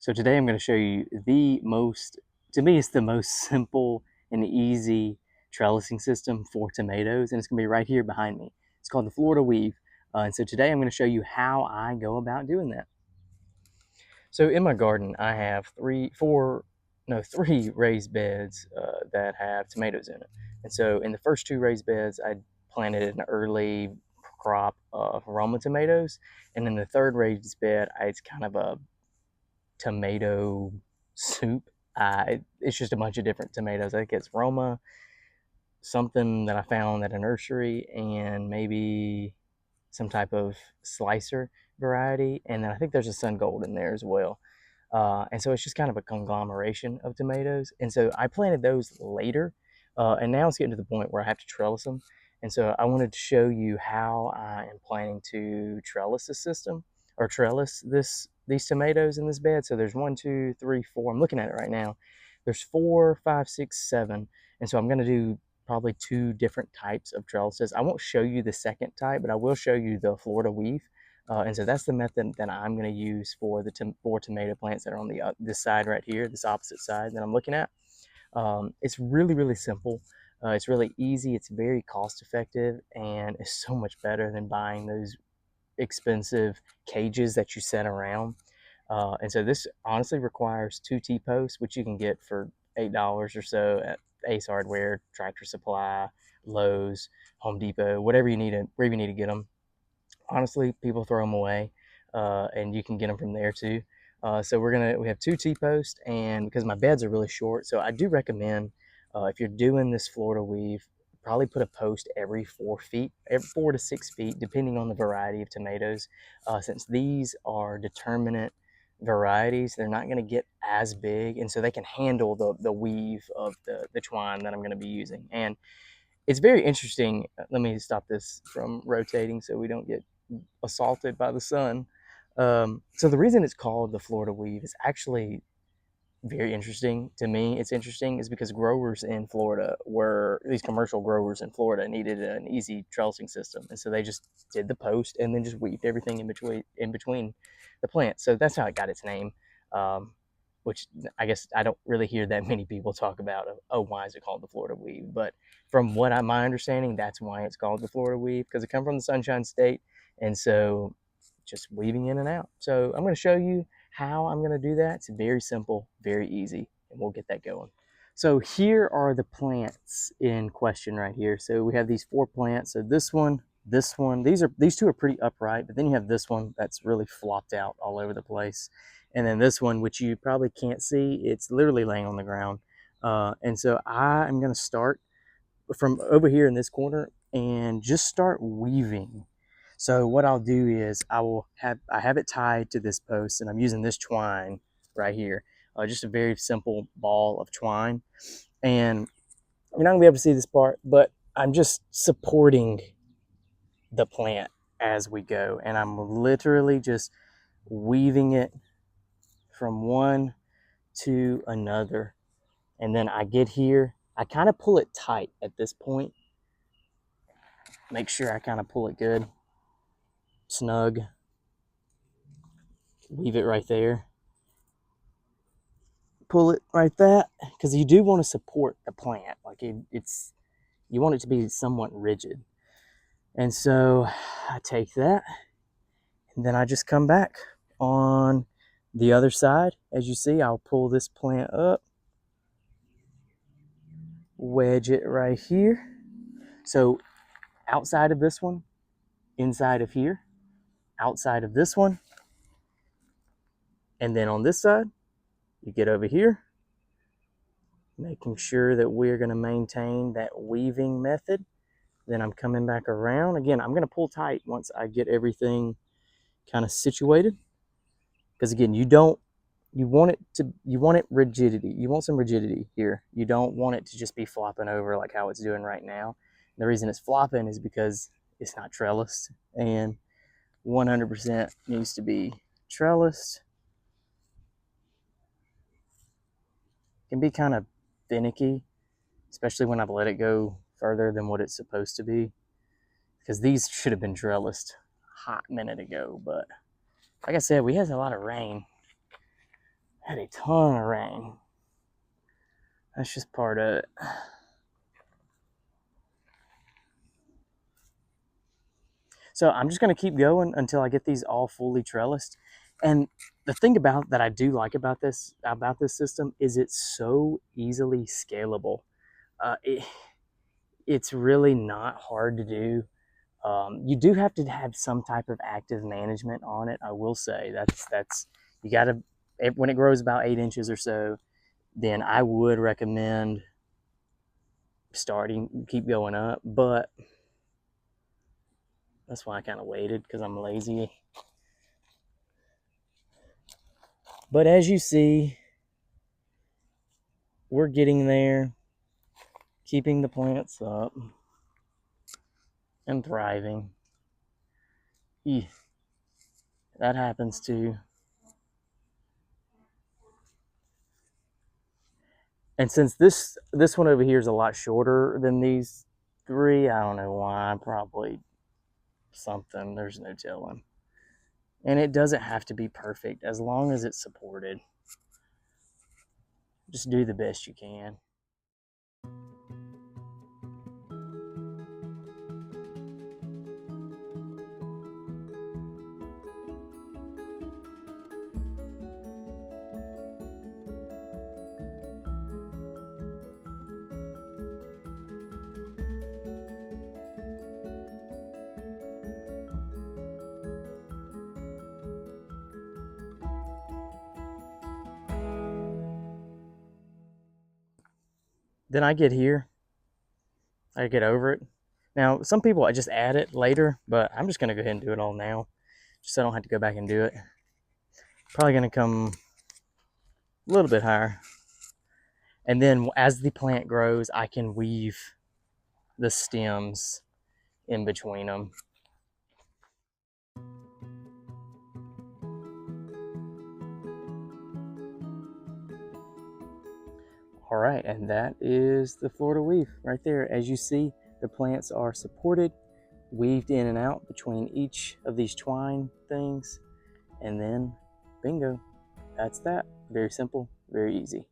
So today I'm going to show you to me, it's the most simple and easy trellising system for tomatoes, and it's going to be right here behind me. It's called the Florida Weave. And so today I'm going to show you how I go about doing that. So in my garden, I have three raised beds that have tomatoes in it. And so in the first two raised beds, I planted an early crop of Roma tomatoes. And in the third raised bed, it's kind of a tomato soup. It's just a bunch of different tomatoes. I think it's Roma, something that I found at a nursery, and maybe some type of slicer variety. And then I think there's a sun gold in there as well. And so it's just kind of a conglomeration of tomatoes. And so I planted those later. And now it's getting to the point where I have to trellis them. And so I wanted to show you how I am planning to trellis the system or trellis these tomatoes in this bed. So there's 1, 2, 3, 4. I'm looking at it right now. There's 4, 5, 6, 7. And so I'm going to do probably 2 different types of trellises. I won't show you the second type, but I will show you the Florida Weave. And so that's the method that I'm going to use for the 4 tomato plants that are on this side right here, this opposite side that I'm looking at. It's really, really simple. It's really easy. It's very cost effective, and it's so much better than buying those expensive cages that you set around. And so this honestly requires 2 T-posts, which you can get for $8 or so at Ace Hardware, Tractor Supply, Lowe's, Home Depot, wherever you need to get them. Honestly, people throw them away, and you can get them from there too. So we have 2 T-posts, and because my beds are really short, so I do recommend if you're doing this Florida Weave, probably put a post every 4 feet, every 4 to 6 feet, depending on the variety of tomatoes. Since these are determinate varieties, they're not going to get as big, and so they can handle the weave of the twine that I'm going to be using. And it's very interesting. Let me stop this from rotating so we don't get assaulted by the sun. So the reason it's called the Florida Weave is actually very interesting to me. It's interesting is because these commercial growers in Florida needed an easy trellising system, and so they just did the post and then just weaved everything in between the plants. So that's how it got its name. Which I guess I don't really hear that many people talk about. Oh, why is it called the Florida Weave? But from my understanding, that's why it's called the Florida Weave, because it comes from the Sunshine State, and so just weaving in and out. So I'm going to show you how I'm going to do that. It's very simple, very easy, and we'll get that going. So here are the plants in question right here. So we have these 4 plants. So this one, these 2 are pretty upright, but then you have this one that's really flopped out all over the place. And then this one, which you probably can't see, it's literally laying on the ground. And so I am going to start from over here in this corner and just start weaving. So what I'll do is I have it tied to this post, and I'm using this twine right here, just a very simple ball of twine. And you're not gonna be able to see this part, but I'm just supporting the plant as we go, and I'm literally just weaving it from one to another. And then I get here, I kind of pull it tight at this point. Make sure I kind of pull it good, snug, weave it right there, pull it right that, because you do want to support the plant. Like you want it to be somewhat rigid. And so I take that, and then I just come back on the other side. As you see, I'll pull this plant up, wedge it right here. So outside of this one, inside of here, outside of this one, and then on this side, you get over here, making sure that we're going to maintain that weaving method. Then I'm coming back around. Again, I'm going to pull tight once I get everything kind of situated. Because again, you want it rigidity. You want some rigidity here. You don't want it to just be flopping over like how it's doing right now. The reason it's flopping is because it's not trellised, and 100% needs to be trellised. It can be kind of finicky, especially when I've let it go further than what it's supposed to be, because these should have been trellised a hot minute ago. But like I said, we had a lot of rain had a ton of rain. That's just part of it. So I'm just going to keep going until I get these all fully trellised. And the thing about that I do like about this system is it's so easily scalable. It's really not hard to do. You do have to have some type of active management on it. I will say that's you got to, when it grows about 8 inches or so, then I would recommend keep going up. But that's why I kind of waited, because I'm lazy. But as you see, we're getting there, keeping the plants up and thriving. That happens too. And since this one over here is a lot shorter than these 3, I don't know why, probably something, there's no telling. And it doesn't have to be perfect, as long as it's supported. Just do the best you can. Then I get here, I get over it. Now, some people I just add it later, but I'm just gonna go ahead and do it all now, just so I don't have to go back and do it. Probably gonna come a little bit higher. And then as the plant grows, I can weave the stems in between them. All right, and that is the Florida weave right there. As you see, the plants are supported, weaved in and out between each of these twine things, and then bingo, that's that. Very simple, very easy.